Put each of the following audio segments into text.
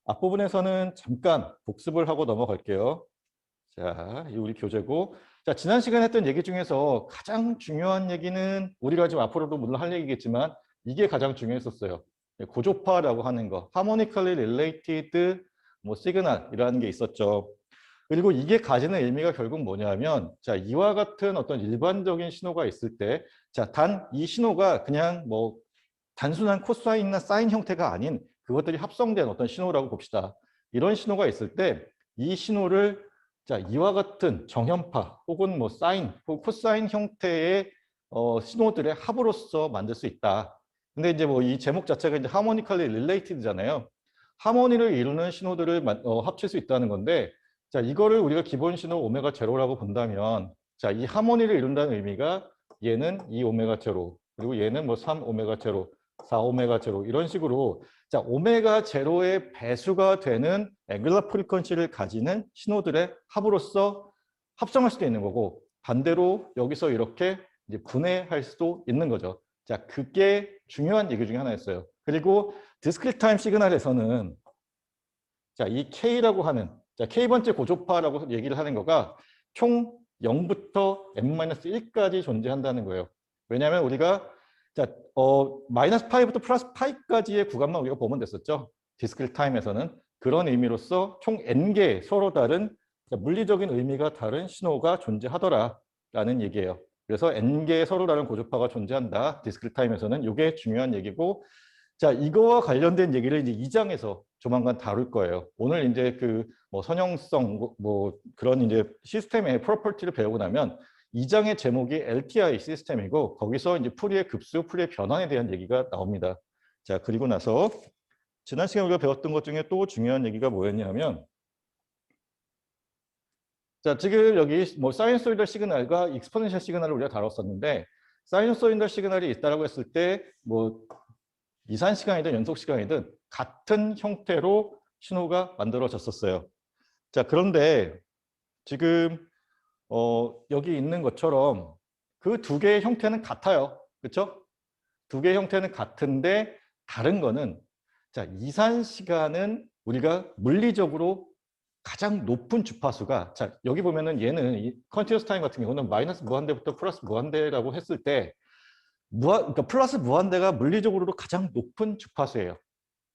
앞부분에서는 잠깐 복습을 하고 넘어갈게요. 자, 이 우리 교재고. 자, 지난 시간에 했던 얘기 중에서 가장 중요한 얘기는 우리가 지금 앞으로도 물론 할 얘기겠지만 이게 가장 중요했었어요. 고조파라고 하는 거. Harmonically related 뭐 시그널이라는 게 있었죠. 그리고 이게 가지는 의미가 결국 뭐냐면, 자, 이와 같은 어떤 일반적인 신호가 있을 때, 자, 단 이 신호가 그냥 뭐 단순한 코사인이나 사인 형태가 아닌 그것들이 합성된 어떤 신호라고 봅시다. 이런 신호가 있을 때 이 신호를 자, 이와 같은 정현파 혹은 뭐 사인 혹은 코사인 형태의 신호들의 합으로서 만들 수 있다. 근데 이제 뭐 이 제목 자체가 이제 harmonically related잖아요. 하모니를 이루는 신호들을 합칠 수 있다는 건데, 자, 이거를 우리가 기본 신호 오메가 제로라고 본다면, 자, 이 하모니를 이룬다는 의미가 얘는 2 오메가 제로, 그리고 얘는 뭐 3 오메가 제로, 4 오메가 제로 이런 식으로 자, 오메가 제로의 배수가 되는 앵글러 프리퀀시를 가지는 신호들의 합으로서 합성할 수도 있는 거고, 반대로 여기서 이렇게 이제 분해할 수도 있는 거죠. 자, 그게 중요한 얘기 중에 하나였어요. 그리고 디스크리트 타임 시그널에서는 자, 이 K라고 하는 자, K번째 고조파라고 얘기를 하는 거가 총 0부터 n-1까지 존재한다는 거예요. 왜냐하면 우리가 자, 마이너스 파이부터 플러스 파이까지의 구간만 우리가 보면 됐었죠. 디스크리트 타임에서는 그런 의미로서 총 n개 서로 다른 물리적인 의미가 다른 신호가 존재하더라라는 얘기예요. 그래서 n개의 서로 다른 고조파가 존재한다. 디스크리트 타임에서는 이게 중요한 얘기고, 자, 이거와 관련된 얘기를 이제 2장에서 조만간 다룰 거예요. 오늘 이제 그 뭐 선형성 뭐 그런 이제 시스템의 프로퍼티를 배우고 나면 2장의 제목이 LTI 시스템이고, 거기서 이제 풀이의 급수, 풀이의 변환에 대한 얘기가 나옵니다. 자, 그리고 나서 지난 시간에 우리가 배웠던 것 중에 또 중요한 얘기가 뭐였냐면, 자, 지금 여기 뭐 사이너소이달 시그널과 익스포넨셜 시그널을 우리가 다뤘었는데, 사이너소이달 시그널이 있다라고 했을 때 뭐 이산 시간이든 연속 시간이든 같은 형태로 신호가 만들어졌었어요. 자, 그런데 지금 여기 있는 것처럼 그 두 개의 형태는 같아요. 그렇죠? 두 개의 형태는 같은데 다른 거는, 자, 이산 시간은 우리가 물리적으로 가장 높은 주파수가, 자, 여기 보면은 얘는 이 컨티뉴어스 타임 같은 경우는 마이너스 무한대부터 플러스 무한대라고 했을 때 그러니까 플러스 무한대가 물리적으로 가장 높은 주파수예요.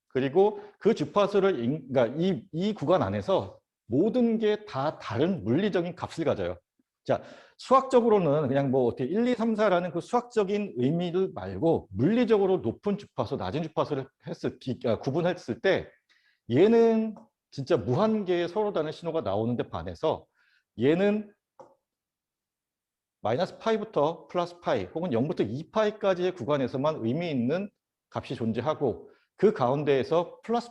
그리고 그 주파수를 그러니까 이 구간 안에서 모든 게 다 다른 물리적인 값을 가져요. 자, 수학적으로는 그냥 뭐 어떻게 1, 2, 3, 4라는 그 수학적인 의미를 말고 물리적으로 높은 주파수, 낮은 주파수를 구분했을 때 얘는 진짜 무한계의 서로 다른 신호가 나오는데 반해서 얘는 마이너스 파이부터 플러스 파이 혹은 0부터 2파이까지의 구간에서만 의미 있는 값이 존재하고, 그 가운데에서 플러스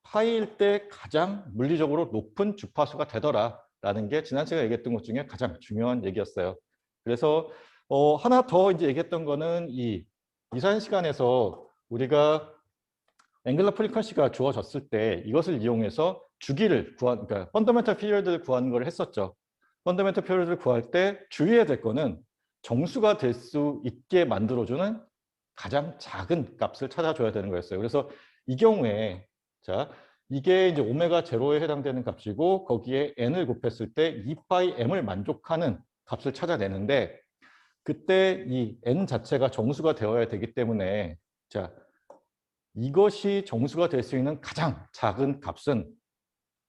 파이일 때 가장 물리적으로 높은 주파수가 되더라라는 게 지난 시간에 얘기했던 것 중에 가장 중요한 얘기였어요. 그래서 하나 더 이제 얘기했던 거는 이 이산 시간에서 우리가 앵글러 프리퀀시가 주어졌을 때 이것을 이용해서 주기를 그러니까 펀더멘탈 피리어드를 구하는 걸 했었죠. 펀더멘탈 피리어드를 구할 때 주의해야 될 거는 정수가 될 수 있게 만들어주는 가장 작은 값을 찾아줘야 되는 거였어요. 그래서 이 경우에 자, 이게 이제 오메가 제로에 해당되는 값이고, 거기에 n을 곱했을 때 2파이 m을 만족하는 값을 찾아내는데, 그때 이 n 자체가 정수가 되어야 되기 때문에, 자, 이것이 정수가 될 수 있는 가장 작은 값은,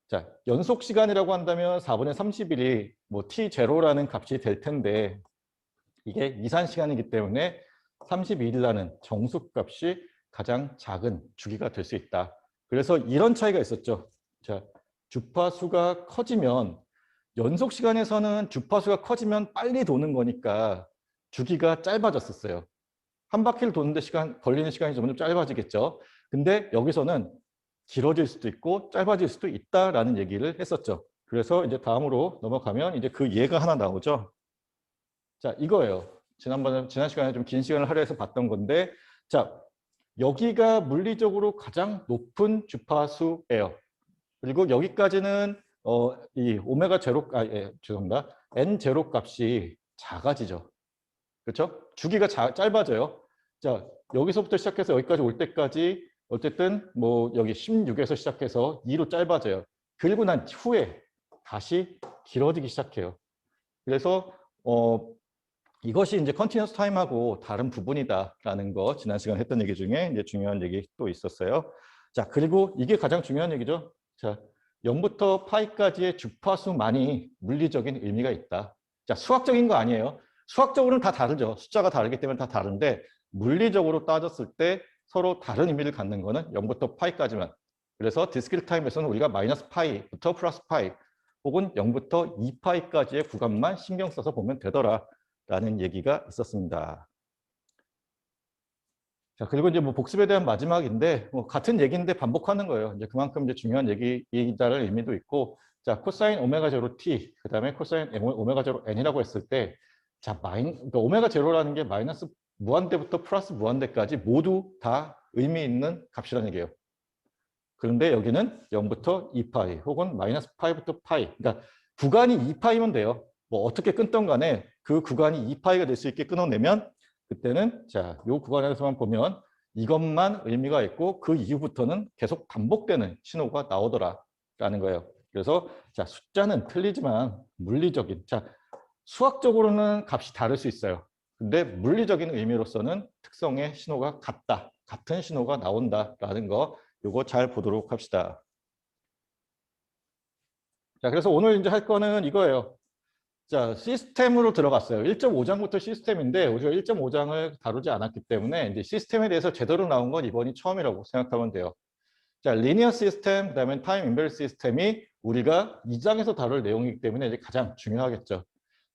자, 연속 시간이라고 한다면 4분의 30일이 뭐 t0라는 값이 될 텐데, 이게 이산 시간이기 때문에 32일이라는 정수값이 가장 작은 주기가 될 수 있다. 그래서 이런 차이가 있었죠. 자, 주파수가 커지면, 연속 시간에서는 주파수가 커지면 빨리 도는 거니까 주기가 짧아졌었어요. 한 바퀴를 도는데 걸리는 시간이 점점 짧아지겠죠. 근데 여기서는 길어질 수도 있고 짧아질 수도 있다라는 얘기를 했었죠. 그래서 이제 다음으로 넘어가면 이제 그 예가 하나 나오죠. 자, 이거예요. 지난 시간에 좀 긴 시간을 할애해서 봤던 건데, 자, 여기가 물리적으로 가장 높은 주파수예요. 그리고 여기까지는 이 오메가 제로, 죄송합니다. n 제로 값이 작아지죠. 그렇죠? 주기가 짧아져요. 자, 여기서부터 시작해서 여기까지 올 때까지 어쨌든 뭐 여기 16에서 시작해서 2로 짧아져요. 그리고 난 후에 다시 길어지기 시작해요. 그래서 이것이 이제 컨티뉴어스 타임하고 다른 부분이다라는 거 지난 시간 했던 얘기 중에 이제 중요한 얘기 또 있었어요. 자, 그리고 이게 가장 중요한 얘기죠. 자, 0부터 파이까지의 주파수만이 물리적인 의미가 있다. 자, 수학적인 거 아니에요. 수학적으로는 다 다르죠. 숫자가 다르기 때문에 다 다른데 물리적으로 따졌을 때 서로 다른 의미를 갖는 거는 0부터 파이까지만. 그래서 디스크리트 타임에서는 우리가 마이너스 파이부터 플러스 파이 혹은 0부터 2파이까지의 구간만 신경 써서 보면 되더라. 라는 얘기가 있었습니다. 자, 그리고 이제 뭐 복습에 대한 마지막인데, 뭐 같은 얘기인데 반복하는 거예요. 이제 그만큼 이제 중요한 얘기다라는 의미도 있고, 자, 코사인 오메가 제로 t, 그 다음에 코사인 오메가 제로 n이라고 했을 때, 자, 그러니까 오메가 제로라는 게 마이너스 무한대부터 플러스 무한대까지 모두 다 의미 있는 값이라는 얘기예요. 그런데 여기는 0부터 2파이 혹은 마이너스 파이부터 파이, 그러니까 구간이 2파이면 돼요. 뭐 어떻게 끊던 간에 그 구간이 2파이가 될 수 있게 끊어내면 그때는 자, 이 구간에서만 보면 이것만 의미가 있고 그 이후부터는 계속 반복되는 신호가 나오더라라는 거예요. 그래서 자, 숫자는 틀리지만 물리적인, 자, 수학적으로는 값이 다를 수 있어요. 근데 물리적인 의미로서는 특성의 신호가 같다, 같은 신호가 나온다라는 거 요거 잘 보도록 합시다. 자, 그래서 오늘 이제 할 거는 이거예요. 자, 시스템으로 들어갔어요. 1.5장부터 시스템인데 우리가 1.5장을 다루지 않았기 때문에 이제 시스템에 대해서 제대로 나온 건 이번이 처음이라고 생각하면 돼요. 자, 리니어 시스템, 그다음에 타임 인베리스 시스템이 우리가 2장에서 다룰 내용이기 때문에 이제 가장 중요하겠죠.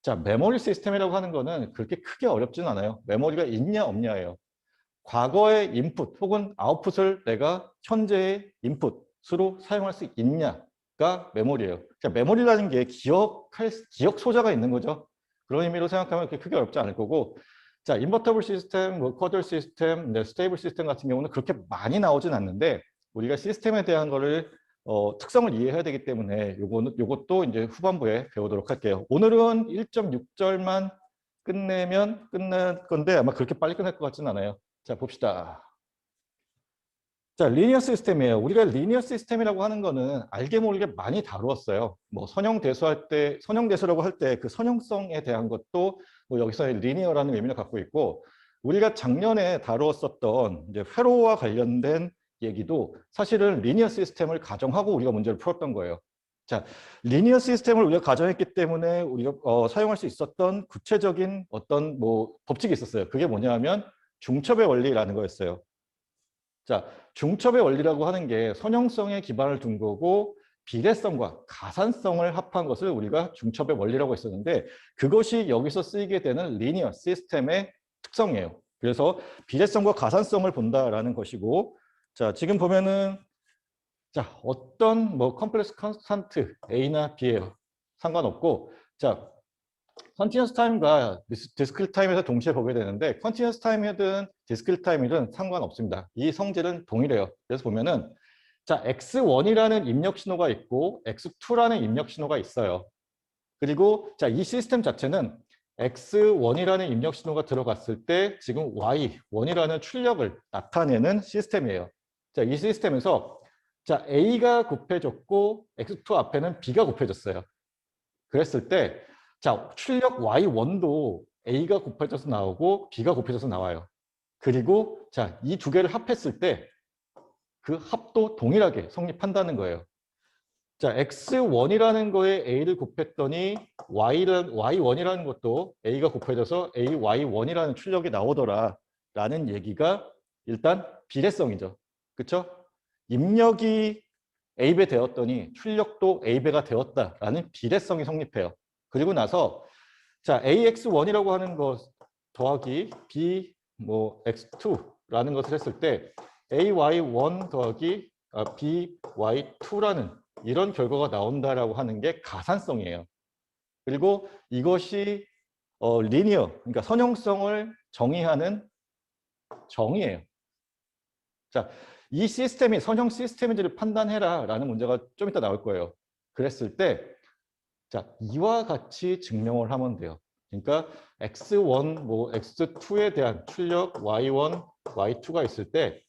자, 메모리 시스템이라고 하는 거는 그렇게 크게 어렵진 않아요. 메모리가 있냐 없냐예요. 과거의 인풋 혹은 아웃풋을 내가 현재의 인풋으로 사용할 수 있냐가 메모리예요. 자, 메모리라는 게 기억 소자가 있는 거죠. 그런 의미로 생각하면 그렇게 크게 어렵지 않을 거고, 자, 인버터블 시스템, 뭐 쿼들 시스템, 스테이블 시스템 같은 경우는 그렇게 많이 나오진 않는데 우리가 시스템에 대한 거를 특성을 이해해야 되기 때문에 요것도 이제 후반부에 배우도록 할게요. 오늘은 1.6절만 끝내면 끝날 건데 아마 그렇게 빨리 끝날 것 같지는 않아요. 자, 봅시다. 자, 리니어 시스템이에요. 우리가 리니어 시스템이라고 하는 거는 알게 모르게 많이 다루었어요. 뭐 선형대수할 때, 선형대수라고 할 때 그 선형성에 대한 것도 뭐 여기서의 리니어라는 의미를 갖고 있고, 우리가 작년에 다루었었던 이제 회로와 관련된 얘기도 사실은 리니어 시스템을 가정하고 우리가 문제를 풀었던 거예요. 자, 리니어 시스템을 우리가 가정했기 때문에 우리가 사용할 수 있었던 구체적인 어떤 뭐 법칙이 있었어요. 그게 뭐냐면 중첩의 원리라는 거였어요. 자, 중첩의 원리라고 하는 게 선형성에 기반을 둔 거고 비례성과 가산성을 합한 것을 우리가 중첩의 원리라고 했었는데 그것이 여기서 쓰이게 되는 리니어 시스템의 특성이에요. 그래서 비례성과 가산성을 본다라는 것이고, 자, 지금 보면은 자, 어떤 뭐 컴플렉스 컨스탄트 A나 B예요. 상관없고, 자, 컨티뉴어스 타임과 디스크리트 타임에서 동시에 보게 되는데 컨티뉴어스 타임이든 디스크리트 타임이든 상관없습니다. 이 성질은 동일해요. 그래서 보면은 자, X1이라는 입력 신호가 있고 X2라는 입력 신호가 있어요. 그리고 자, 이 시스템 자체는 X1이라는 입력 신호가 들어갔을 때 지금 Y1이라는 출력을 나타내는 시스템이에요. 자, 이 시스템에서 자, A가 곱해졌고 X2 앞에는 B가 곱해졌어요. 그랬을 때 자, 출력 Y1도 A가 곱해져서 나오고 B가 곱해져서 나와요. 그리고 자, 이 두 개를 합했을 때 그 합도 동일하게 성립한다는 거예요. 자, X1이라는 거에 A를 곱했더니 Y1이라는 것도 A가 곱해져서 AY1이라는 출력이 나오더라 라는 얘기가 일단 비례성이죠. 그렇죠? 입력이 A배 되었더니 출력도 A배가 되었다라는 비례성이 성립해요. 그리고 나서 자, AX1이라고 하는 것 더하기 B 뭐 X2라는 것을 했을 때 AY1 더하기 BY2라는 이런 결과가 나온다라고 하는 게 가산성이에요. 그리고 이것이 리니어, 그러니까 선형성을 정의하는 정의예요. 자, 이 시스템이 선형 시스템인지를 판단해라 라는 문제가 좀 이따 나올 거예요. 그랬을 때 자, 이와 같이 증명을 하면 돼요. 그러니까 X1, 뭐 X2에 대한 출력 Y1, Y2가 있을 때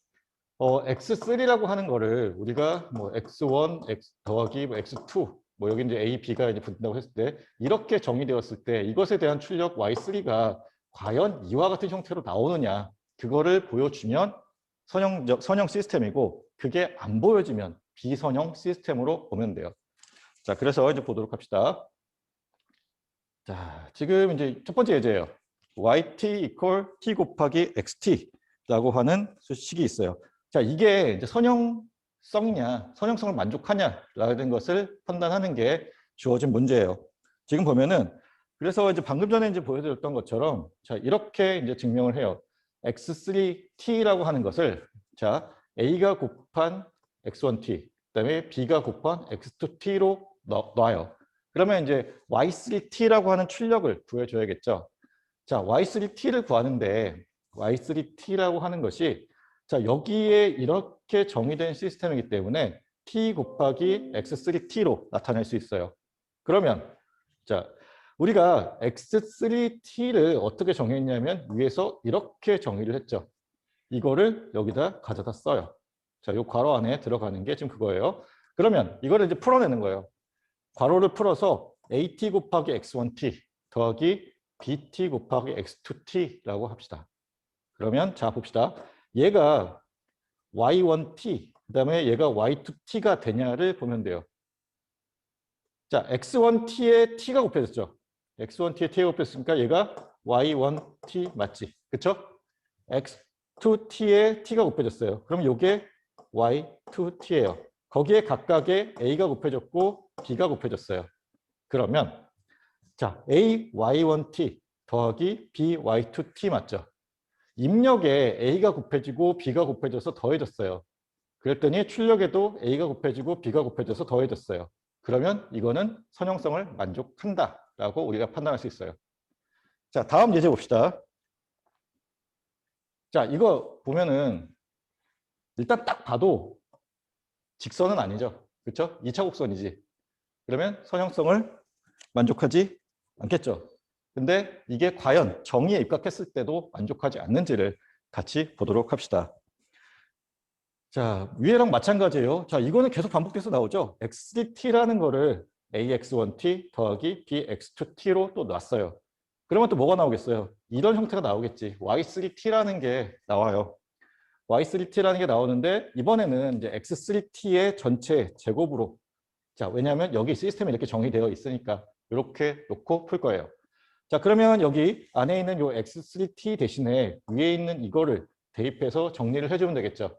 x3라고 하는 거를 우리가 뭐 x1, x 더하기 뭐 x2, 뭐 여기 이제 a, b가 이제 붙는다고 했을 때 이렇게 정의되었을 때 이것에 대한 출력 y3가 과연 이와 같은 형태로 나오느냐 그거를 보여주면 선형 시스템이고 그게 안 보여지면 비선형 시스템으로 보면 돼요. 자, 그래서 이제 보도록 합시다. 자, 지금 이제 첫 번째 예제예요. yt equal t 곱하기 xt라고 하는 수식이 있어요. 자, 이게 이제 선형성이냐, 선형성을 만족하냐라는 것을 판단하는 게 주어진 문제예요. 지금 보면은 그래서 이제 방금 전에 이제 보여드렸던 것처럼 자, 이렇게 이제 증명을 해요. x3t라고 하는 것을 자, a가 곱한 x1t, 그다음에 b가 곱한 x2t로 놔요. 그러면 이제 y3t라고 하는 출력을 구해줘야겠죠. 자, y3t를 구하는데 y3t라고 하는 것이 자, 여기에 이렇게 정의된 시스템이기 때문에 t 곱하기 x3t로 나타낼 수 있어요. 그러면 자, 우리가 x3t를 어떻게 정했냐면 위에서 이렇게 정의를 했죠. 이거를 여기다 가져다 써요. 자, 요 괄호 안에 들어가는 게 지금 그거예요. 그러면 이거를 이제 풀어내는 거예요. 괄호를 풀어서 AT 곱하기 X1T 더하기 BT 곱하기 X2T라고 합시다. 그러면 자 봅시다. 얘가 Y1T 그다음에 얘가 Y2T가 되냐를 보면 돼요. 자, X1T에 T가 곱해졌죠. X1T에 T가 곱했으니까 얘가 Y1T 맞지? 그쵸? X2T에 T가 곱해졌어요. 그럼 이게 Y2T예요. 거기에 각각에 A가 곱해졌고 B가 곱해졌어요. 그러면 자, A Y1T 더하기 B Y2T 맞죠? 입력에 A가 곱해지고 B가 곱해져서 더해졌어요. 그랬더니 출력에도 A가 곱해지고 B가 곱해져서 더해졌어요. 그러면 이거는 선형성을 만족한다라고 우리가 판단할 수 있어요. 자, 다음 예제 봅시다. 자, 이거 보면은 일단 딱 봐도 직선은 아니죠. 그렇죠? 2차 곡선이지. 그러면 선형성을 만족하지 않겠죠. 근데 이게 과연 정의에 입각했을 때도 만족하지 않는지를 같이 보도록 합시다. 자, 위에랑 마찬가지예요. 자, 이거는 계속 반복돼서 나오죠. x3t라는 거를 ax1t 더하기 bx2t로 또 놨어요. 그러면 또 뭐가 나오겠어요? 이런 형태가 나오겠지. y3t라는 게 나와요. y3t라는 게 나오는데 이번에는 이제 x3t의 전체 제곱으로 자, 왜냐하면 여기 시스템이 이렇게 정의되어 있으니까 이렇게 놓고 풀 거예요. 자, 그러면 여기 안에 있는 요 x3t 대신에 위에 있는 이거를 대입해서 정리를 해주면 되겠죠.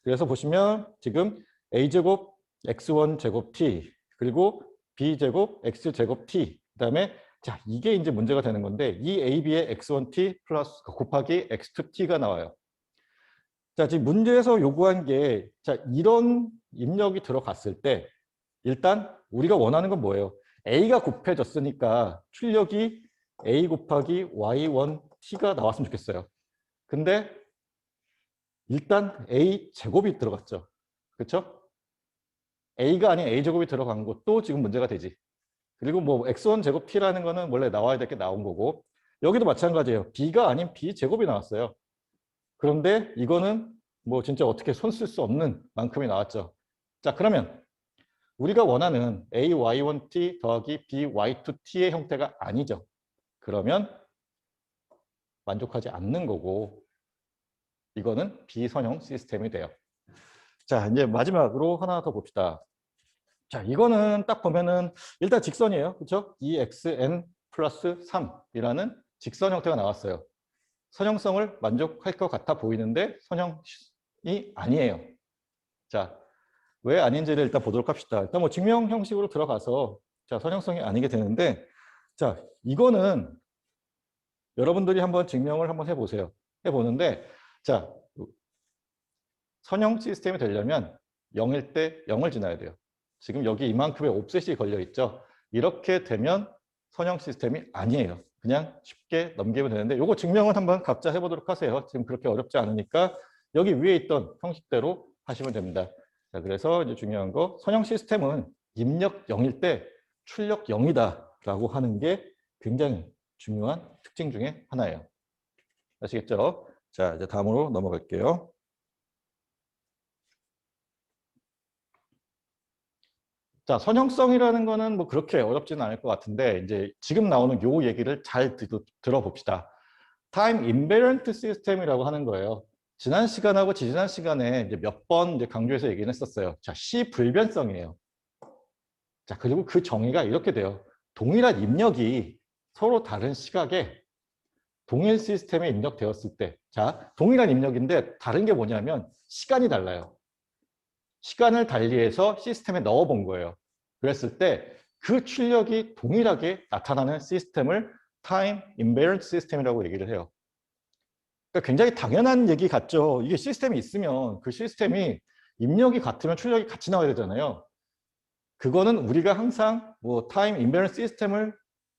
그래서 보시면 지금 a제곱 x1 제곱 t 그리고 b제곱 x제곱 t 그다음에 자, 이게 이제 문제가 되는 건데 이 ab의 x1t 플러스 곱하기 x2t가 나와요. 자, 지금 문제에서 요구한 게 자, 이런 입력이 들어갔을 때 일단 우리가 원하는 건 뭐예요? a가 곱해졌으니까 출력이 a 곱하기 y1t가 나왔으면 좋겠어요. 근데 일단 a 제곱이 들어갔죠. 그렇죠? a가 아닌 a 제곱이 들어간 것도 지금 문제가 되지. 그리고 뭐 x1 제곱 t라는 거는 원래 나와야 될 게 나온 거고 여기도 마찬가지예요. b가 아닌 b 제곱이 나왔어요. 그런데 이거는 뭐 진짜 어떻게 손 쓸 수 없는 만큼이 나왔죠. 자, 그러면 우리가 원하는 ay1t 더하기 by2t의 형태가 아니죠. 그러면 만족하지 않는 거고 이거는 비선형 시스템이 돼요. 자, 이제 마지막으로 하나 더 봅시다. 자, 이거는 딱 보면은 일단 직선이에요. 그렇죠? 2xn 플러스 3이라는 직선 형태가 나왔어요. 선형성을 만족할 것 같아 보이는데 선형이 아니에요. 자, 왜 아닌지를 일단 보도록 합시다. 일단 뭐 증명 형식으로 들어가서 자, 선형성이 아니게 되는데 자, 이거는 여러분들이 한번 증명을 한번 해보세요. 해보는데 자, 선형 시스템이 되려면 0일 때 0을 지나야 돼요. 지금 여기 이만큼의 옵셋이 걸려 있죠. 이렇게 되면 선형 시스템이 아니에요. 그냥 쉽게 넘기면 되는데 이거 증명을 한번 각자 해보도록 하세요. 지금 그렇게 어렵지 않으니까 여기 위에 있던 형식대로 하시면 됩니다. 자, 그래서 이제 중요한 거 선형 시스템은 입력 0일 때 출력 0이다라고 하는 게 굉장히 중요한 특징 중에 하나예요. 아시겠죠? 자, 이제 다음으로 넘어갈게요. 자, 선형성이라는 거는 뭐 그렇게 어렵지는 않을 것 같은데 이제 지금 나오는 요 얘기를 잘 들어봅시다. 타임 인베런트 시스템이라고 하는 거예요. 지난 시간하고 지지난 시간에 이제 몇 번 이제 강조해서 얘기는 했었어요. 자, 시 불변성이에요. 자, 그리고 그 정의가 이렇게 돼요. 동일한 입력이 서로 다른 시각에 동일 시스템에 입력되었을 때, 자, 동일한 입력인데 다른 게 뭐냐면 시간이 달라요. 시간을 달리해서 시스템에 넣어본 거예요. 그랬을 때 그 출력이 동일하게 나타나는 시스템을 타임 인베런트 시스템이라고 얘기를 해요. 그러니까 굉장히 당연한 얘기 같죠. 이게 시스템이 있으면 그 시스템이 입력이 같으면 출력이 같이 나와야 되잖아요. 그거는 우리가 항상 뭐 타임 인베런트 시스템을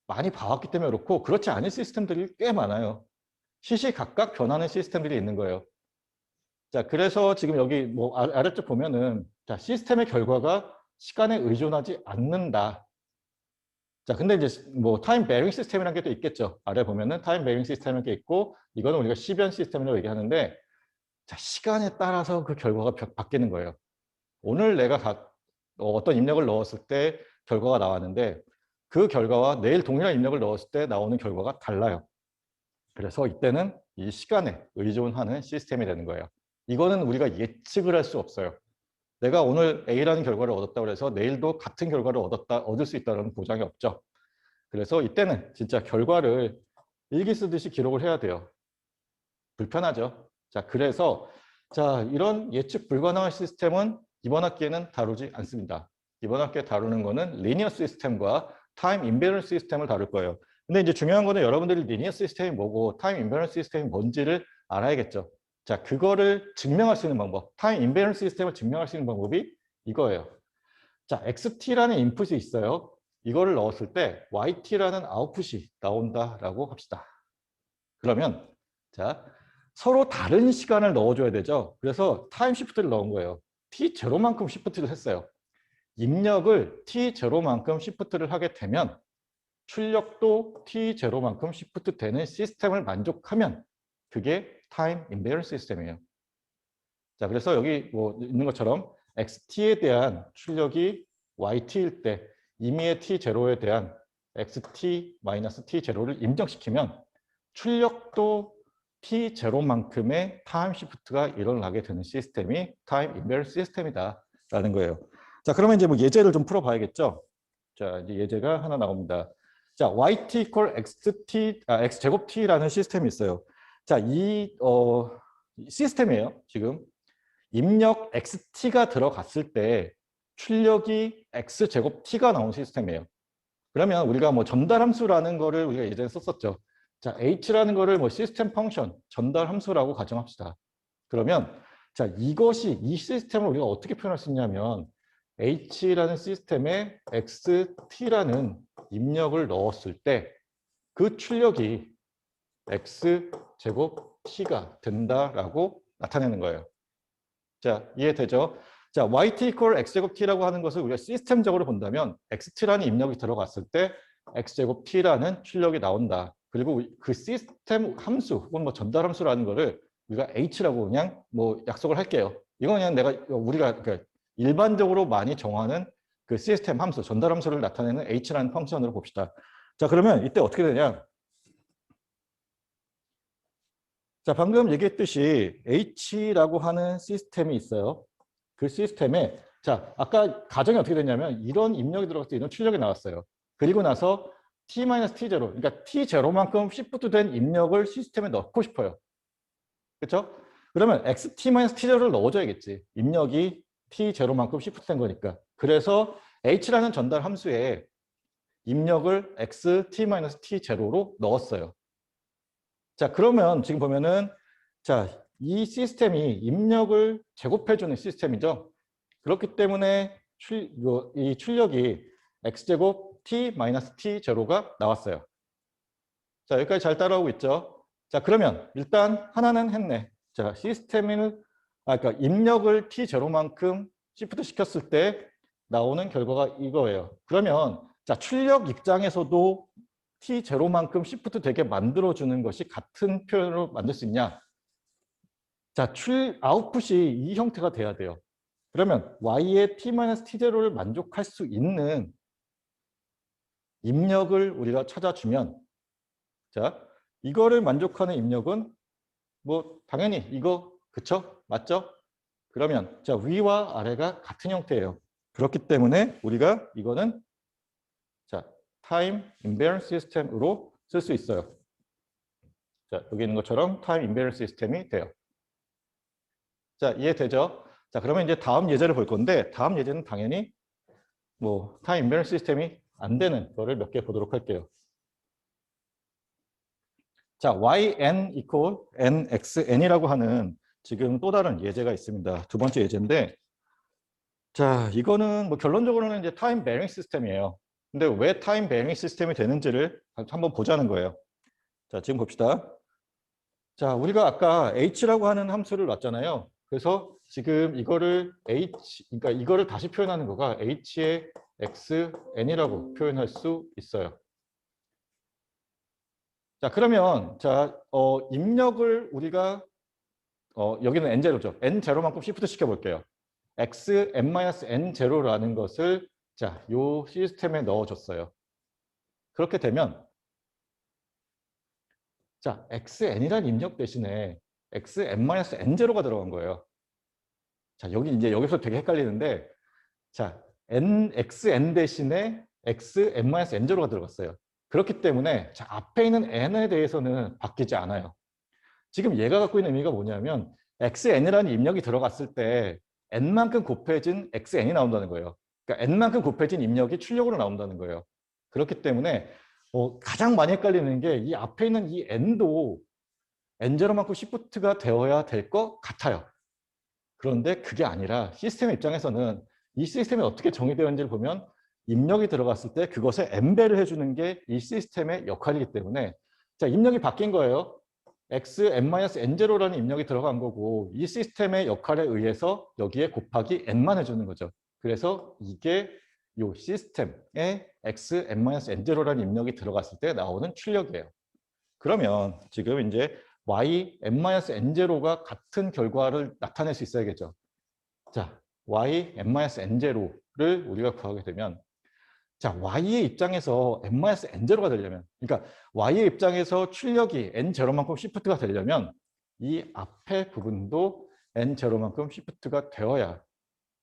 많이 봐왔기 때문에 그렇고 그렇지 않은 시스템들이 꽤 많아요. 시시각각 변하는 시스템들이 있는 거예요. 자, 그래서 지금 여기 뭐 아래쪽 보면은 자, 시스템의 결과가 시간에 의존하지 않는다. 자, 근데 이제 뭐 타임 베어링 시스템이라는 게 또 있겠죠. 아래 보면은 타임 베어링 시스템이라는 게 있고 이거는 우리가 시변 시스템이라고 얘기하는데 자, 시간에 따라서 그 결과가 바뀌는 거예요. 오늘 내가 어떤 입력을 넣었을 때 결과가 나왔는데 그 결과와 내일 동일한 입력을 넣었을 때 나오는 결과가 달라요. 그래서 이때는 이 시간에 의존하는 시스템이 되는 거예요. 이거는 우리가 예측을 할 수 없어요. 내가 오늘 A라는 결과를 얻었다고 해서 내일도 같은 결과를 얻을 수 있다는 보장이 없죠. 그래서 이때는 진짜 결과를 일기 쓰듯이 기록을 해야 돼요. 불편하죠. 자, 그래서 자, 이런 예측 불가능한 시스템은 이번 학기에는 다루지 않습니다. 이번 학기에 다루는 거는 리니어 시스템과 타임 인베런스 시스템을 다룰 거예요. 근데 이제 중요한 거는 여러분들이 리니어 시스템이 뭐고 타임 인베런스 시스템이 뭔지를 알아야겠죠. 자, 그거를 증명할 수 있는 방법, 타임 인베런스 시스템을 증명할 수 있는 방법이 이거예요. 자, XT라는 인풋이 있어요. 이거를 넣었을 때 YT라는 아웃풋이 나온다라고 합시다. 그러면 자, 서로 다른 시간을 넣어줘야 되죠. 그래서 타임 시프트를 넣은 거예요. T0만큼 시프트를 했어요. 입력을 T0만큼 시프트를 하게 되면 출력도 T0만큼 시프트 되는 시스템을 만족하면 그게 타임 인베런스 시스템이에요. 자, 그래서 여기 뭐 있는 것처럼 XT에 대한 출력이 YT일 때 임의의 T0에 대한 XT-T0를 입력시키면 출력도 T0만큼의 타임 시프트가 일어나게 되는 시스템이 타임 인베런스 시스템이다라는 거예요. 자, 그러면 이제 뭐 예제를 좀 풀어봐야겠죠. 자, 이제 예제가 하나 나옵니다. 자, YT equal X제곱 T라는 시스템이 있어요. 자, 이 시스템이에요, 지금. 입력 XT가 들어갔을 때 출력이 X제곱 T가 나온 시스템이에요. 그러면 우리가 뭐 전달 함수라는 거를 우리가 예전에 썼었죠. 자, H라는 거를 뭐 시스템 펑션, 전달 함수라고 가정합시다. 그러면 자, 이 시스템을 우리가 어떻게 표현할 수 있냐면 H라는 시스템에 XT라는 입력을 넣었을 때 그 출력이 X제곱 T가 된다라고 나타내는 거예요. 자, 이해되죠? 자, YT equal X제곱 T라고 하는 것을 우리가 시스템적으로 본다면 XT라는 입력이 들어갔을 때 X제곱 T라는 출력이 나온다. 그리고 그 시스템 함수 혹은 뭐 전달 함수라는 거를 우리가 H라고 그냥 뭐 약속을 할게요. 이건 그냥 우리가 그러니까 일반적으로 많이 정하는 그 시스템 함수, 전달 함수를 나타내는 H라는 펑션으로 봅시다. 자, 그러면 이때 어떻게 되냐? 자, 방금 얘기했듯이 H라고 하는 시스템이 있어요. 그 시스템에 자, 아까 가정이 어떻게 됐냐면 이런 입력이 들어갔을 때 이런 출력이 나왔어요. 그리고 나서 T-T0, 그러니까 T0만큼 시프트된 입력을 시스템에 넣고 싶어요. 그렇죠? 그러면 XT-T0를 넣어줘야겠지. 입력이 T0만큼 시프트된 거니까. 그래서 H라는 전달 함수에 입력을 XT-T0로 넣었어요. 자, 그러면 지금 보면은 자, 이 시스템이 입력을 제곱해주는 시스템이죠. 그렇기 때문에 이 출력이 X제곱 T-T0가 나왔어요. 자, 여기까지 잘 따라오고 있죠. 자, 그러면 일단 하나는 했네. 자, 그러니까 입력을 T0만큼 시프트 시켰을 때 나오는 결과가 이거예요. 그러면 자, 출력 입장에서도 T0만큼 시프트 되게 만들어주는 것이 같은 표현으로 만들 수 있냐? 자, 아웃풋이 이 형태가 돼야 돼요. 그러면 y의 t-t0를 만족할 수 있는 입력을 우리가 찾아주면, 자, 이거를 만족하는 입력은 뭐 당연히 이거, 그쵸? 맞죠? 그러면 자, 위와 아래가 같은 형태예요. 그렇기 때문에 우리가 이거는 자, 타임 인베런스 시스템으로 쓸 수 있어요. 자, 여기 있는 것처럼 타임 인베런스 시스템이 돼요. 자, 이해되죠? 자, 그러면 이제 다음 예제를 볼 건데, 다음 예제는 당연히 뭐 타임 인베런스 시스템이 안 되는 거를 몇 개 보도록 할게요. 자, yn equal nxn이라고 하는 지금 또 다른 예제가 있습니다. 두 번째 예제인데, 자, 이거는 뭐 결론적으로는 이제 타임 베어링 시스템이에요. 근데 왜 타임 베어링 시스템이 되는지를 한번 보자는 거예요. 자, 지금 봅시다. 자, 우리가 아까 h라고 하는 함수를 놨잖아요. 그래서 지금 이거를 그러니까 이거를 다시 표현하는 거가 h의 xn이라고 표현할 수 있어요. 자, 그러면 자, 입력을 우리가 여기는 n0죠. n0만큼 시프트 시켜볼게요. xn-n0라는 것을 자, 요 시스템에 넣어줬어요. 그렇게 되면 자, xn이라는 입력 대신에 xn-n0가 들어간 거예요. 자, 여기 이제 여기서 되게 헷갈리는데 자, xn 대신에 xn-n0가 들어갔어요. 그렇기 때문에 자, 앞에 있는 n에 대해서는 바뀌지 않아요. 지금 얘가 갖고 있는 의미가 뭐냐면 xn이라는 입력이 들어갔을 때 n만큼 곱해진 xn이 나온다는 거예요. 그러니까 n만큼 곱해진 입력이 출력으로 나온다는 거예요. 그렇기 때문에 가장 많이 헷갈리는 게 이 앞에 있는 이 n도 n0만큼 시프트가 되어야 될 것 같아요. 그런데 그게 아니라 시스템 입장에서는 이 시스템이 어떻게 정의되어 있는지를 보면 입력이 들어갔을 때 그것에 n배를 해주는 게 이 시스템의 역할이기 때문에 자, 입력이 바뀐 거예요. xn-n0라는 입력이 들어간 거고 이 시스템의 역할에 의해서 여기에 곱하기 n만 해주는 거죠. 그래서 이게 이 시스템에 xn-n0라는 입력이 들어갔을 때 나오는 출력이에요. 그러면 지금 이제 yn-n0가 같은 결과를 나타낼 수 있어야겠죠. 자, yn-n0를 우리가 구하게 되면 자, y의 입장에서 n-n0가 되려면 그러니까 y의 입장에서 출력이 n0만큼 시프트가 되려면 이 앞에 부분도 n0만큼 시프트가 되어야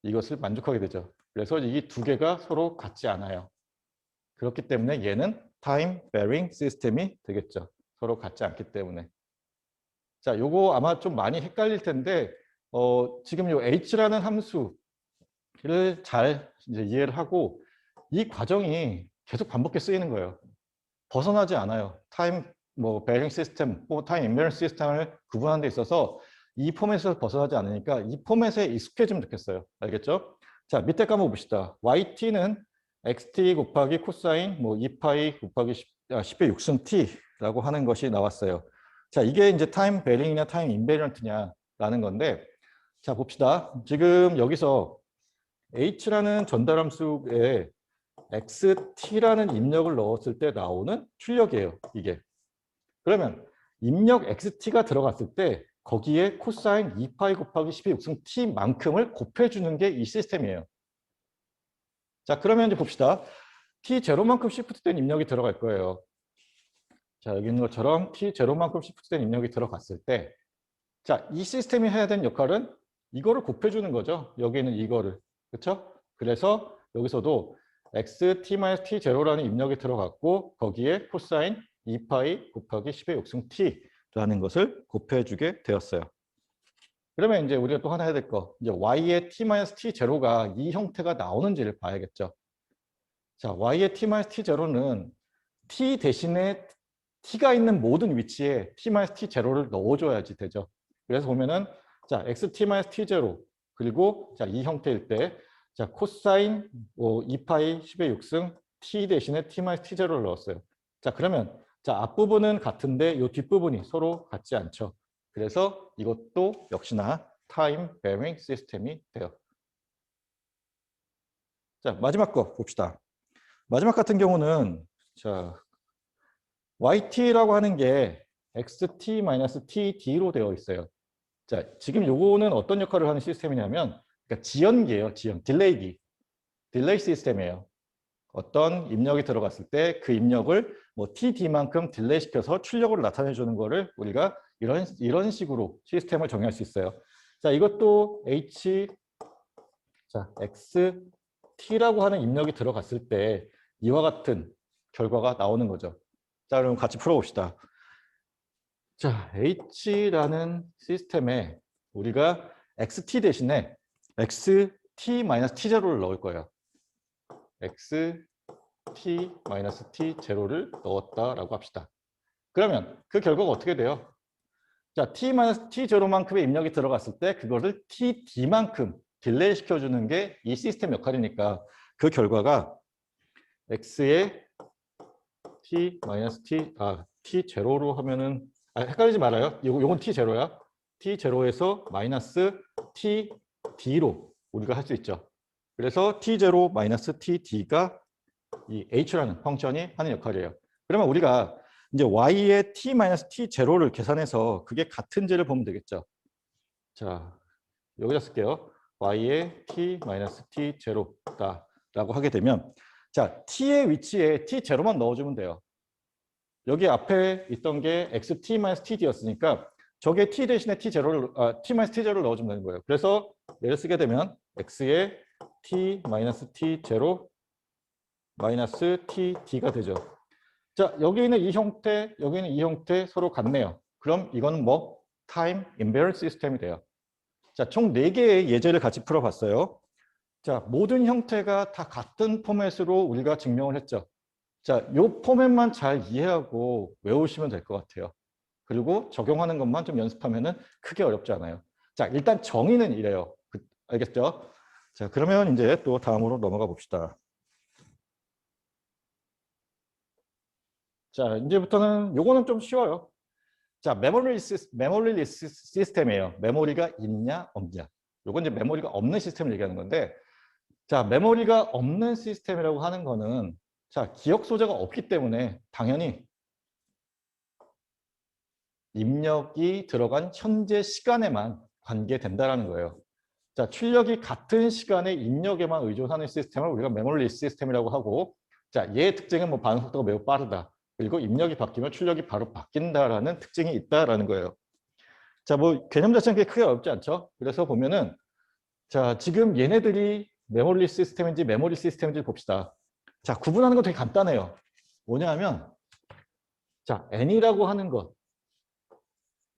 이것을 만족하게 되죠. 그래서 이 두 개가 서로 같지 않아요. 그렇기 때문에 얘는 타임 베어링 시스템이 되겠죠. 서로 같지 않기 때문에. 자, 요거 아마 좀 많이 헷갈릴 텐데 지금 요 h라는 함수를 잘 이제 이해를 하고 이 과정이 계속 반복해 쓰이는 거예요. 벗어나지 않아요. 타임 베어링 시스템, 타임 인베런스 시스템을 구분하는 데 있어서 이 포맷에서 벗어나지 않으니까 이 포맷에 익숙해지면 좋겠어요. 알겠죠? 자, 밑에 거 한번 봅시다. yt는 xt 곱하기 코사인 2파이 곱하기 10의 6승 t라고 하는 것이 나왔어요. 자, 이게 이제 타임 베어링이냐 타임 인베런트냐라는 건데 자, 봅시다. 지금 여기서 h라는 전달함수에 xt,라는 입력을 넣었을 때 나오는 출력이에요. 이게. 그러면 입력 xt,가 들어갔을 때 거기에 코사인 2파이 곱하기 10의 6승 t만큼을 곱해주는 게 이 시스템이에요. 자, 그러면 이제 봅시다. t0만큼 시프트된 입력이 들어갈 거예요. 자, 여기 있는 것처럼 t0만큼 시프트된 입력이 들어갔을 때 자, 이 시스템이 해야 되는 역할은 이거를 곱해주는 거죠. 여기는 이거를. 그렇죠? 그래서 여기서도 xt-t0라는 입력이 들어갔고 거기에 코사인 2파이 곱하기 10의 6승 t라는 것을 곱해주게 되었어요. 그러면 이제 우리가 또 하나 해야 될 거, 이제 y의 t-t0가 이 형태가 나오는지를 봐야겠죠. 자, y의 t-t0는 t 대신에 t가 있는 모든 위치에 t-t0를 넣어줘야지 되죠. 그래서 보면은 자, xt-t0 그리고 자, 이 형태일 때 자, 코사인 2파이 10의 6승 t 대신에 t-t0를 넣었어요. 자, 그러면 자, 앞부분은 같은데 이 뒷부분이 서로 같지 않죠. 그래서 이것도 역시나 타임 베어링 시스템이 돼요. 자, 마지막 거 봅시다. 마지막 같은 경우는 자, yt라고 하는 게 xt-td로 되어 있어요. 자, 지금 요거는 어떤 역할을 하는 시스템이냐면 그러니까 지연기예요. 지연, 딜레이기. 딜레이 시스템이에요. 어떤 입력이 들어갔을 때 그 입력을 뭐 TD만큼 딜레이 시켜서 출력으로 나타내 주는 거를 우리가 이런 식으로 시스템을 정의할 수 있어요. 자, 이것도 XT라고 하는 입력이 들어갔을 때 이와 같은 결과가 나오는 거죠. 자, 그럼 같이 풀어봅시다. 자, H라는 시스템에 우리가 XT 대신에 XT-T0를 넣을 거예요. XT-T0를 넣었다라고 합시다. 그러면 그 결과가 어떻게 돼요? 자, T-T0만큼의 입력이 들어갔을 때 그거를 TD만큼 딜레이 시켜주는 게 이 시스템 역할이니까 그 결과가 X의 T-T0로 하면은 헷갈리지 말아요. 요건 T0야. T0에서 마이너스 TD로 우리가 할 수 있죠. 그래서 T0 마이너스 TD가 이 H라는 펑션이 하는 역할이에요. 그러면 우리가 이제 Y의 T 마이너스 T0를 계산해서 그게 같은지를 보면 되겠죠. 자, 여기다 쓸게요. Y의 T 마이너스 T0다라고 하게 되면 자, T의 위치에 T0만 넣어주면 돼요. 여기 앞에 있던 게 XT-TD였으니까 저게 T 대신에 T-T를 넣어주면 되는 거예요. 그래서 얘를 쓰게 되면 X의 T-T0 마이너스 TD가 되죠. 자, 여기는 이 형태, 여기는 이 형태 서로 같네요. 그럼 이건 뭐 타임 인베런스 시스템이 돼요. 자, 총 4개의 예제를 같이 풀어봤어요. 자, 모든 형태가 다 같은 포맷으로 우리가 증명을 했죠. 자, 이 포맷만 잘 이해하고 외우시면 될 것 같아요. 그리고 적용하는 것만 좀 연습하면은 크게 어렵지 않아요. 자, 일단 정의는 이래요. 알겠죠? 자, 그러면 이제 또 다음으로 넘어가 봅시다. 자, 이제부터는 요거는 좀 쉬워요. 자, 메모리리스 시스템이에요. 메모리가 있냐, 없냐. 요건 이제 메모리가 없는 시스템을 얘기하는 건데, 자, 메모리가 없는 시스템이라고 하는 거는 자, 기억 소재가 없기 때문에 당연히 입력이 들어간 현재 시간에만 관계된다라는 거예요. 자, 출력이 같은 시간에 입력에만 의존하는 시스템을 우리가 메모리리스 시스템이라고 하고, 자, 얘의 특징은 뭐 반응 속도가 매우 빠르다. 그리고 입력이 바뀌면 출력이 바로 바뀐다라는 특징이 있다라는 거예요. 자, 뭐 개념 자체는 크게 어렵지 않죠? 그래서 보면은 자, 지금 얘네들이 메모리 시스템인지 메모리 시스템인지 봅시다. 자, 구분하는 거 되게 간단해요. 뭐냐 하면 자, n이라고 하는 것.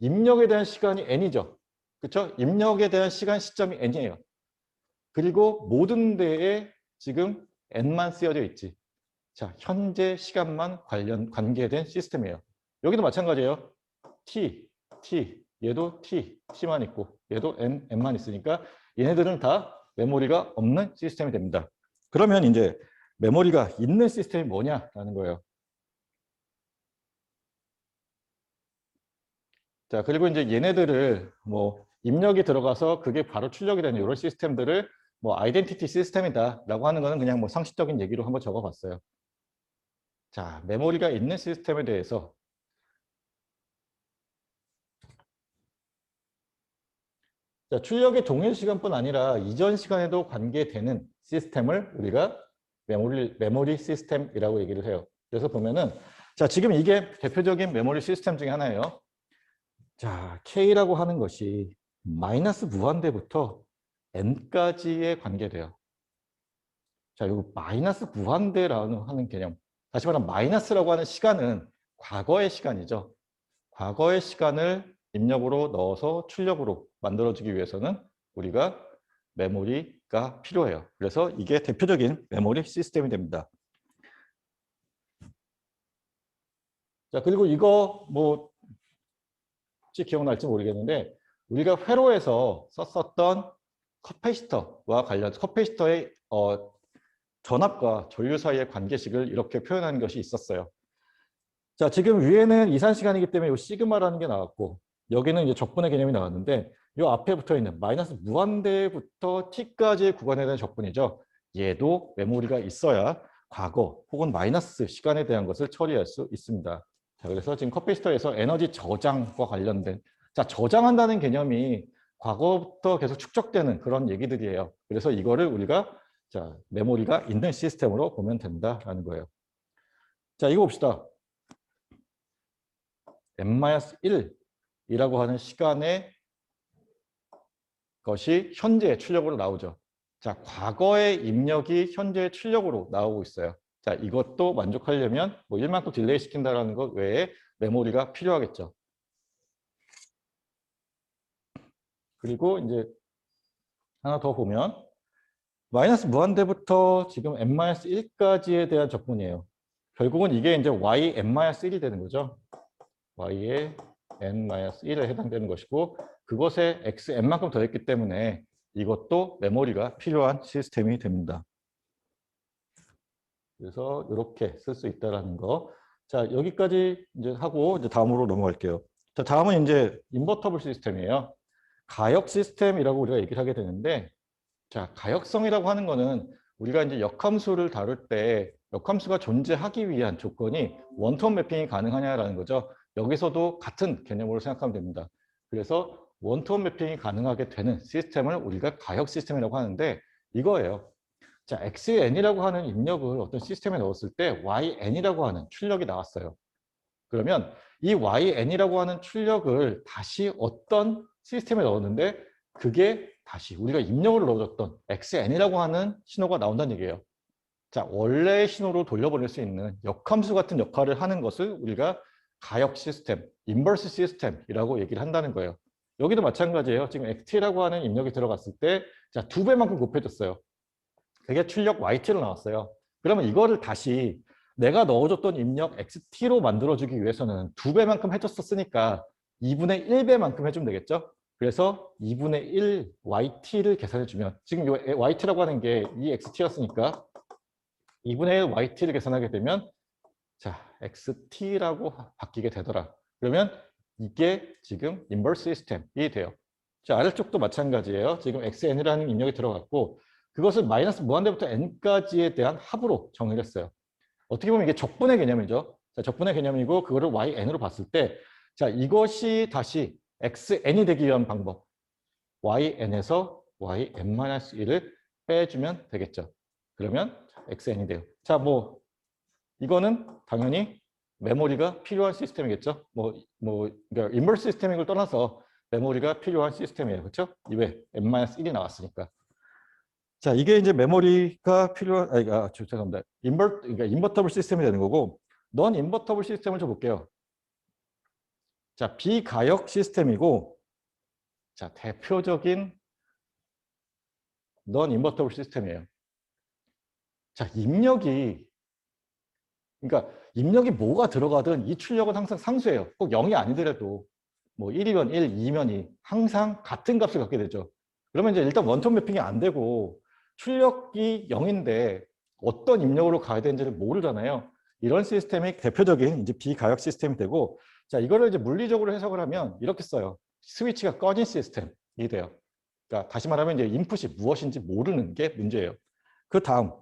입력에 대한 시간이 n이죠. 그렇죠? 입력에 대한 시간 시점이 n이에요. 그리고 모든 데에 지금 n만 쓰여져 있지. 자, 현재 시간만 관계된 시스템이에요. 여기도 마찬가지예요. T, 얘도 T만 있고 얘도 N만 있으니까 얘네들은 다 메모리가 없는 시스템이 됩니다. 그러면 이제 메모리가 있는 시스템이 뭐냐라는 거예요. 자, 그리고 이제 얘네들을 뭐 입력이 들어가서 그게 바로 출력이 되는 이런 시스템들을 뭐 아이덴티티 시스템이다라고 하는 거는 그냥 뭐 상식적인 얘기로 한번 적어봤어요. 자, 메모리가 있는 시스템에 대해서 자, 출력의 동일 시간뿐 아니라 이전 시간에도 관계되는 시스템을 우리가 메모리 시스템이라고 얘기를 해요. 그래서 보면은 자, 지금 이게 대표적인 메모리 시스템 중에 하나예요. 자, K라고 하는 것이 마이너스 무한대부터 N까지에 관계돼요. 자, 이 마이너스 무한대라는 하는 개념. 다시 말하면 마이너스라고 하는 시간은 과거의 시간이죠. 과거의 시간을 입력으로 넣어서 출력으로 만들어지기 위해서는 우리가 메모리가 필요해요. 그래서 이게 대표적인 메모리 시스템이 됩니다. 자, 그리고 이거 뭐 혹시 기억날지 모르겠는데 우리가 회로에서 썼었던 커패시터와 관련 커패시터의 전압과 전류 사이의 관계식을 이렇게 표현하는 것이 있었어요. 자, 지금 위에는 이산 시간이기 때문에 이 시그마라는 게 나왔고 여기는 이제 적분의 개념이 나왔는데 이 앞에 붙어 있는 마이너스 무한대부터 t까지의 구간에 대한 적분이죠. 얘도 메모리가 있어야 과거 혹은 마이너스 시간에 대한 것을 처리할 수 있습니다. 자, 그래서 지금 커패시터에서 에너지 저장과 관련된 자, 저장한다는 개념이 과거부터 계속 축적되는 그런 얘기들이에요. 그래서 이거를 우리가 자, 메모리가 있는 시스템으로 보면 된다라는 거예요. 자, 이거 봅시다. n-1이라고 하는 시간의 것이 현재의 출력으로 나오죠. 자, 과거의 입력이 현재의 출력으로 나오고 있어요. 자, 이것도 만족하려면 뭐 1만큼 딜레이 시킨다는 것 외에 메모리가 필요하겠죠. 그리고 이제 하나 더 보면 마이너스 무한대부터 지금 n-1까지에 대한 적분이에요. 결국은 이게 이제 y n-1이 되는 거죠. y의 n-1에 해당되는 것이고 그것에 xn만큼 더했기 때문에 이것도 메모리가 필요한 시스템이 됩니다. 그래서 이렇게 쓸 수 있다라는 거. 자, 여기까지 이제 하고 이제 다음으로 넘어갈게요. 자, 다음은 이제 인버터블 시스템이에요. 가역 시스템이라고 우리가 얘기를 하게 되는데, 자, 가역성이라고 하는 거는 우리가 이제 역함수를 다룰 때 역함수가 존재하기 위한 조건이 원톤 매핑이 가능하냐라는 거죠. 여기서도 같은 개념으로 생각하면 됩니다. 그래서 원톤 매핑이 가능하게 되는 시스템을 우리가 가역 시스템이라고 하는데 이거예요. 자, xn이라고 하는 입력을 어떤 시스템에 넣었을 때 yn이라고 하는 출력이 나왔어요. 그러면 이 yn이라고 하는 출력을 다시 어떤 시스템에 넣었는데 그게 다시 우리가 입력을 넣어줬던 xn이라고 하는 신호가 나온다는 얘기예요. 자, 원래의 신호로 돌려보낼 수 있는 역함수 같은 역할을 하는 것을 우리가 가역 시스템, 인버스 시스템이라고 얘기를 한다는 거예요. 여기도 마찬가지예요. 지금 xt라고 하는 입력이 들어갔을 때 자, 2배만큼 곱해졌어요. 그게 출력 yt로 나왔어요. 그러면 이거를 다시 내가 넣어줬던 입력 xt로 만들어주기 위해서는 2배만큼 해줬었으니까 2분의 1배만큼 해주면 되겠죠? 그래서 2분의 1 yt를 계산해주면 지금 이 yt라고 하는 게 이 xt였으니까 2분의 1 yt를 계산하게 되면 자 xt라고 바뀌게 되더라. 그러면 이게 지금 인버스 시스템이 돼요. 자, 아래쪽도 마찬가지예요. 지금 xn이라는 입력이 들어갔고 그것을 마이너스 무한대부터 n까지에 대한 합으로 정의를 했어요. 어떻게 보면 이게 적분의 개념이죠. 자, 적분의 개념이고 그거를 yn으로 봤을 때 자, 이것이 다시 xn이 되기 위한 방법. yn에서 yn-1을 빼주면 되겠죠. 그러면 xn이 돼요. 자, 뭐 이거는 당연히 메모리가 필요한 시스템이겠죠. 그러니까 인버스 시스템인 걸 떠나서 메모리가 필요한 시스템이에요. 그렇죠? 이외 n-1이 나왔으니까. 자, 이게 이제 메모리가 필요한, 죄송합니다. 그러니까 인버터블 시스템이 되는 거고, 넌 인버터블 시스템을 좀 볼게요. 자, 비가역 시스템이고, 자, 대표적인 넌 인버터블 시스템이에요. 자, 그러니까 입력이 뭐가 들어가든 이 출력은 항상 상수예요. 꼭 0이 아니더라도 뭐 1이면 1, 2면 2, 항상 같은 값을 갖게 되죠. 그러면 이제 일단 원톤 매핑이 안 되고 출력이 0인데 어떤 입력으로 가야 되는지를 모르잖아요. 이런 시스템이 대표적인 이제 비가역 시스템이 되고, 자, 이거를 이제 물리적으로 해석을 하면 이렇게 써요. 스위치가 꺼진 시스템이 돼요. 그러니까 다시 말하면 이제 인풋이 무엇인지 모르는 게 문제예요. 그 다음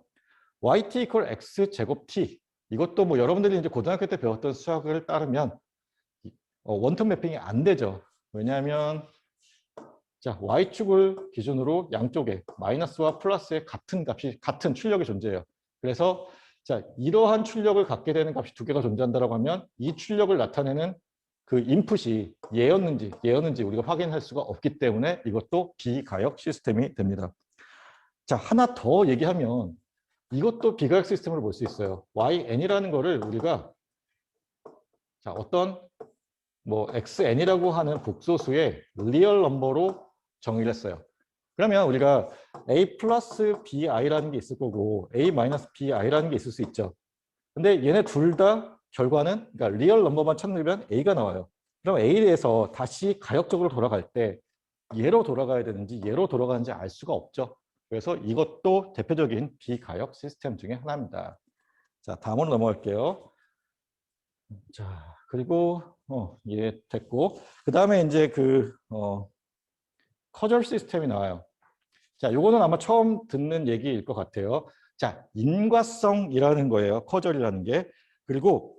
yt equal x 제곱 t, 이것도 뭐 여러분들이 이제 고등학교 때 배웠던 수학을 따르면 원톤 매핑이 안 되죠. 왜냐하면 자, y축을 기준으로 양쪽에 마이너스와 플러스의 같은 출력이 존재해요. 그래서 자, 이러한 출력을 갖게 되는 값이 두 개가 존재한다고 하면 이 출력을 나타내는 그 인풋이 얘였는지 우리가 확인할 수가 없기 때문에 이것도 비가역 시스템이 됩니다. 자, 하나 더 얘기하면 이것도 비가역 시스템으로 볼 수 있어요. yn이라는 거를 우리가 자, 어떤 뭐 xn이라고 하는 복소수의 리얼 넘버로 정의를 했어요. 그러면 우리가 a 플러스 bi라는 게 있을 거고 a 마이너스 bi라는 게 있을 수 있죠. 근데 얘네 둘 다 결과는 그러니까 리얼 넘버만 찾으면 a가 나와요. 그럼 a에서 다시 가역적으로 돌아갈 때 얘로 돌아가야 되는지 얘로 돌아가는지 알 수가 없죠. 그래서 이것도 대표적인 비가역 시스템 중에 하나입니다. 자, 다음으로 넘어갈게요. 자, 그리고 예, 됐고 그 다음에 이제 커절 시스템이 나와요. 자, 요거는 아마 처음 듣는 얘기일 것 같아요. 자, 인과성이라는 거예요. 커절이라는 게. 그리고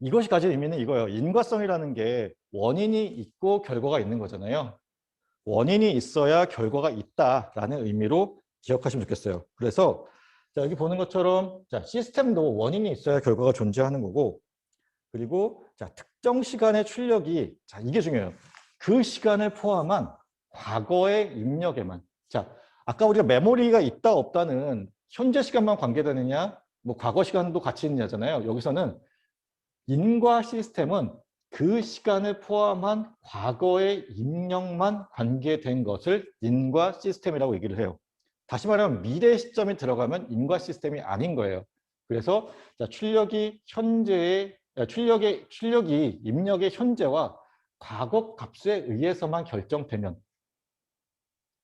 이것이 가진 의미는 이거예요. 인과성이라는 게 원인이 있고 결과가 있는 거잖아요. 원인이 있어야 결과가 있다라는 의미로 기억하시면 좋겠어요. 그래서 자, 여기 보는 것처럼 자, 시스템도 원인이 있어야 결과가 존재하는 거고, 그리고 자, 특정 시간의 출력이 자, 이게 중요해요. 그 시간을 포함한 과거의 입력에만. 자, 아까 우리가 메모리가 있다 없다는 현재 시간만 관계되느냐, 뭐 과거 시간도 같이 있느냐잖아요. 여기서는 인과 시스템은 그 시간을 포함한 과거의 입력만 관계된 것을 인과 시스템이라고 얘기를 해요. 다시 말하면 미래 시점이 들어가면 인과 시스템이 아닌 거예요. 그래서 자, 출력이 입력의 현재와 과거 값에 의해서만 결정되면,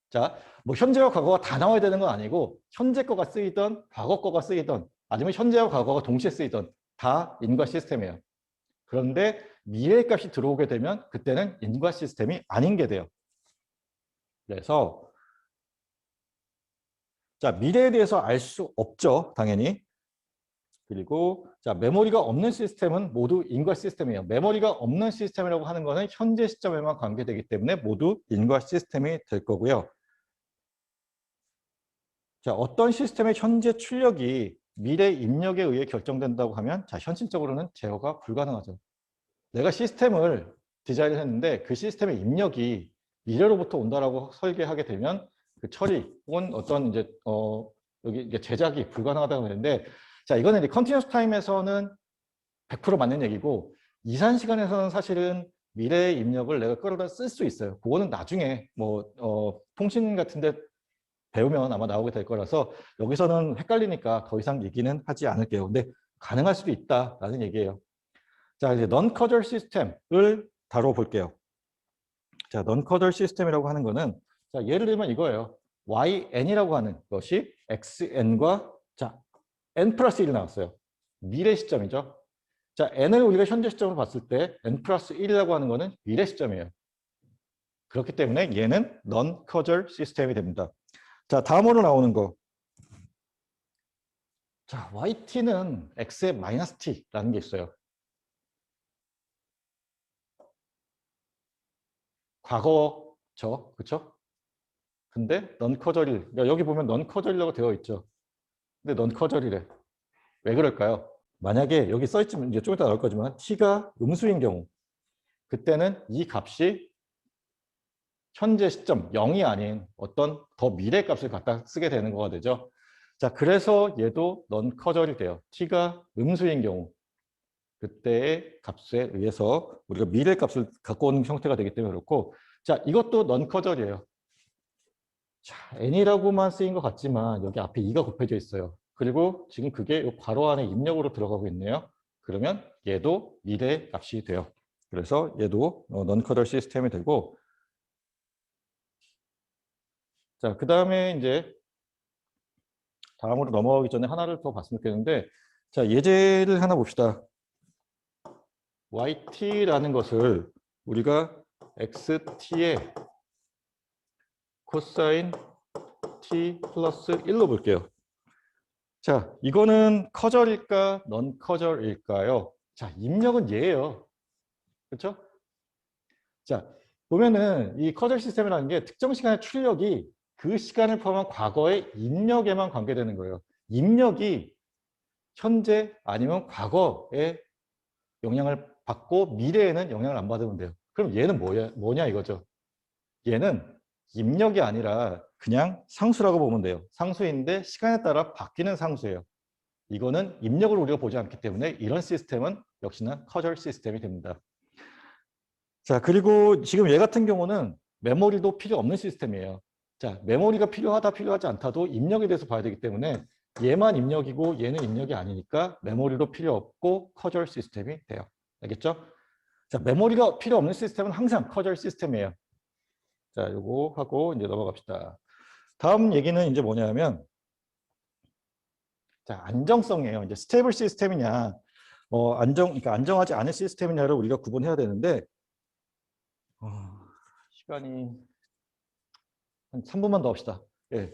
자, 뭐 현재와 과거가 다 나와야 되는 건 아니고 현재 거가 쓰이던 과거 거가 쓰이던 아니면 현재와 과거가 동시에 쓰이던 다 인과 시스템이에요. 그런데 미래의 값이 들어오게 되면 그때는 인과 시스템이 아닌 게 돼요. 그래서 자, 미래에 대해서 알 수 없죠, 당연히. 그리고 자, 메모리가 없는 시스템은 모두 인과 시스템이에요. 메모리가 없는 시스템이라고 하는 거는 현재 시점에만 관계되기 때문에 모두 인과 시스템이 될 거고요. 자, 어떤 시스템의 현재 출력이 미래 입력에 의해 결정된다고 하면 자, 현실적으로는 제어가 불가능하죠. 내가 시스템을 디자인을 했는데 그 시스템의 입력이 미래로부터 온다라고 설계하게 되면 그 처리 혹은 어떤 이제 여기 이게 제작이 불가능하다고 하는데, 자, 이거는 이제 컨티뉴어스 타임에서는 100% 맞는 얘기고 이산 시간에서는 사실은 미래의 입력을 내가 끌어다 쓸 수 있어요. 그거는 나중에 뭐 통신 같은데 배우면 아마 나오게 될 거라서 여기서는 헷갈리니까 더 이상 얘기는 하지 않을게요. 근데 가능할 수도 있다라는 얘기예요. 자, 이제 non-causal 시스템을 다뤄볼게요. 자, non-causal 시스템이라고 하는 거는 자, 예를 들면 이거예요.yn이라고 하는 것이 xn과 자, n 플러스 1이 나왔어요. 미래 시점이죠. 자, n을 우리가 현재 시점으로 봤을 때 n 플러스 1이라고 하는 거는 미래 시점이에요. 그렇기 때문에 얘는 non-causal 시스템이 됩니다. 자, 다음으로 나오는 거. 자, yt는 x의 마이너스 t라는 게 있어요. 과거죠. 그렇죠? 근데 non-causal일. 그러니까 여기 보면 non-causal이라고 되어 있죠. 근데 non-causal이래. 왜 그럴까요? 만약에 여기 써 있지만 이제 좀 이따 나올 거지만 t가 음수인 경우 그때는 이 값이 현재 시점 0이 아닌 어떤 더 미래 값을 갖다 쓰게 되는 거가 되죠. 자, 그래서 얘도 non-causal이 돼요. t가 음수인 경우 그때의 값에 의해서 우리가 미래 값을 갖고 오는 형태가 되기 때문에 그렇고, 자, 이것도 non-causal이에요. 자, n이라고만 쓰인 것 같지만 여기 앞에 2가 곱해져 있어요. 그리고 지금 그게 이 괄호 안에 입력으로 들어가고 있네요. 그러면 얘도 미래 값이 돼요. 그래서 얘도 non-causal 시스템이 되고, 자, 그 다음에 이제 다음으로 넘어가기 전에 하나를 더 봤으면 좋겠는데, 자, 예제를 하나 봅시다. yt라는 것을 우리가 xt의 코사인 t 플러스 1로 볼게요. 자, 이거는 커절일까, 넌 커절일까요? 자, 입력은 얘예요. 그렇죠? 자, 보면은 이 커절 시스템이라는 게 특정 시간의 출력이 그 시간을 포함한 과거의 입력에만 관계되는 거예요. 입력이 현재 아니면 과거에 영향을 받고 미래에는 영향을 안 받으면 돼요. 그럼 얘는 뭐냐 이거죠. 얘는 입력이 아니라 그냥 상수라고 보면 돼요. 상수인데 시간에 따라 바뀌는 상수예요. 이거는 입력을 우리가 보지 않기 때문에 이런 시스템은 역시나 커절 시스템이 됩니다. 자, 그리고 지금 얘 같은 경우는 메모리도 필요 없는 시스템이에요. 자, 메모리가 필요하다 필요하지 않다도 입력에 대해서 봐야 되기 때문에 얘만 입력이고 얘는 입력이 아니니까 메모리도 필요 없고 커절 시스템이 돼요. 알겠죠? 자, 메모리가 필요 없는 시스템은 항상 커절 시스템이에요. 자, 요거 하고 이제 넘어갑시다. 다음 얘기는 이제 뭐냐면, 자, 안정성이에요. 이제 스테이블 시스템이냐, 그러니까 안정하지 않은 시스템이냐를 우리가 구분해야 되는데, 시간이 한 3분만 더 합시다. 예.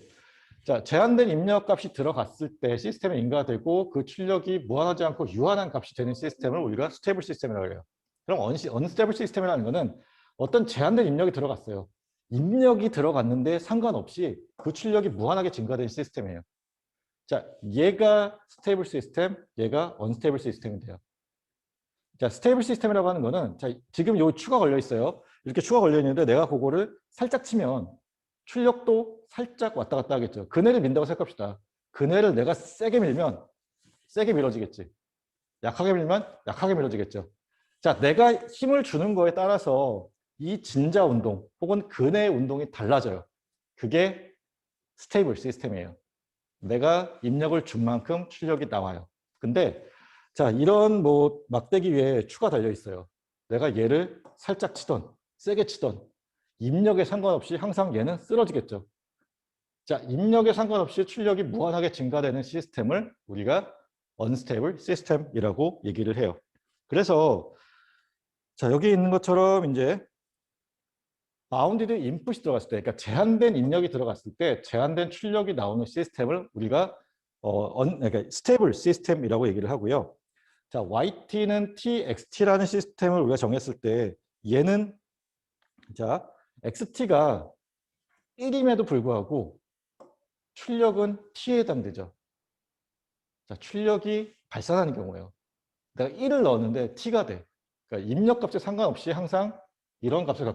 자, 제한된 입력 값이 들어갔을 때 시스템에 인가되고 그 출력이 무한하지 않고 유한한 값이 되는 시스템을 우리가 스테이블 시스템이라고 해요. 그럼 언스테이블 시스템이라는 거는 어떤 제한된 입력이 들어갔어요. 입력이 들어갔는데 상관없이 그 출력이 무한하게 증가되는 시스템이에요. 자, 얘가 스테이블 시스템, 얘가 언스테이블 시스템이 돼요. 자, 스테이블 시스템이라고 하는 거는 자, 지금 요 추가 걸려 있어요. 이렇게 추가 걸려 있는데 내가 그거를 살짝 치면 출력도 살짝 왔다 갔다 하겠죠. 그네를 민다고 생각합시다. 그네를 내가 세게 밀면 세게 밀어지겠지. 약하게 밀면 약하게 밀어지겠죠. 자, 내가 힘을 주는 거에 따라서 이 진자 운동 혹은 근의 운동이 달라져요. 그게 스테이블 시스템이에요. 내가 입력을 준 만큼 출력이 나와요. 근데 자, 이런 뭐 막대기 위에 추가 달려 있어요. 내가 얘를 살짝 치던 세게 치던 입력에 상관없이 항상 얘는 쓰러지겠죠. 자, 입력에 상관없이 출력이 무한하게 증가되는 시스템을 우리가 unstable system이라고 얘기를 해요. 그래서 자, 여기 있는 것처럼 이제 바운디드 인풋이 들어갔을 때, 그러니까 제한된 입력이 들어갔을 때 제한된 출력이 나오는 시스템을 우리가 그러니까 스테이블 시스템이라고 얘기를 하고요. 자, YT는 TXT라는 시스템을 우리가 정했을 때 얘는 자, XT가 1임에도 불구하고 출력은 T에 해당되죠. 자, 출력이 발산하는 경우예요. 내가 1을 넣었는데 T가 돼. 그러니까 입력값에 상관없이 항상 이런 값을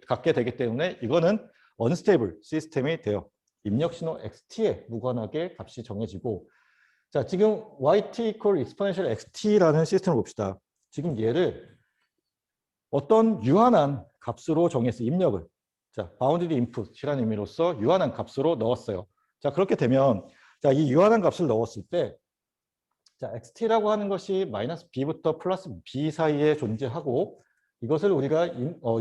갖게 되기 때문에 이거는 unstable 시스템이 돼요. 입력 신호 XT에 무관하게 값이 정해지고 자, 지금 YT equal exponential XT라는 시스템을 봅시다. 지금 얘를 어떤 유한한 값으로 정했어요. 입력을. 자, bounded input이라는 의미로서 유한한 값으로 넣었어요. 자, 그렇게 되면 자, 이 유한한 값을 넣었을 때 자, XT라고 하는 것이 마이너스 B부터 플러스 B 사이에 존재하고 이것을 우리가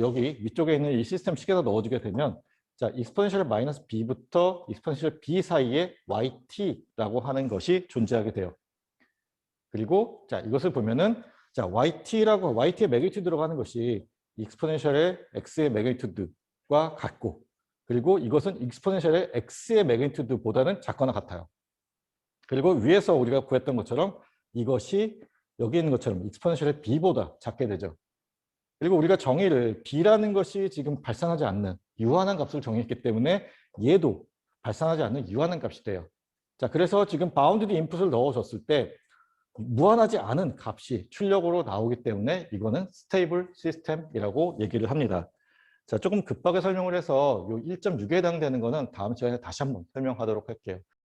여기 위쪽에 있는 이 시스템 식에다 넣어주게 되면 자, exponential 마이너스 B부터 exponential B 사이에 YT라고 하는 것이 존재하게 돼요. 그리고 자, 이것을 보면은 자, YT의 매그니튜드라고 하는 것이 exponential의 X의 매그니튜드와 같고 그리고 이것은 exponential의 X의 매그니튜드보다는 작거나 같아요. 그리고 위에서 우리가 구했던 것처럼 이것이 여기 있는 것처럼 exponential의 B보다 작게 되죠. 그리고 우리가 정의를 B라는 것이 지금 발산하지 않는 유한한 값을 정했기 때문에 얘도 발산하지 않는 유한한 값이 돼요. 자, 그래서 지금 바운드드 인풋을 넣어줬을 때 무한하지 않은 값이 출력으로 나오기 때문에 이거는 스테이블 시스템이라고 얘기를 합니다. 자, 조금 급하게 설명을 해서 요 1.6에 해당되는 거는 다음 시간에 다시 한번 설명하도록 할게요.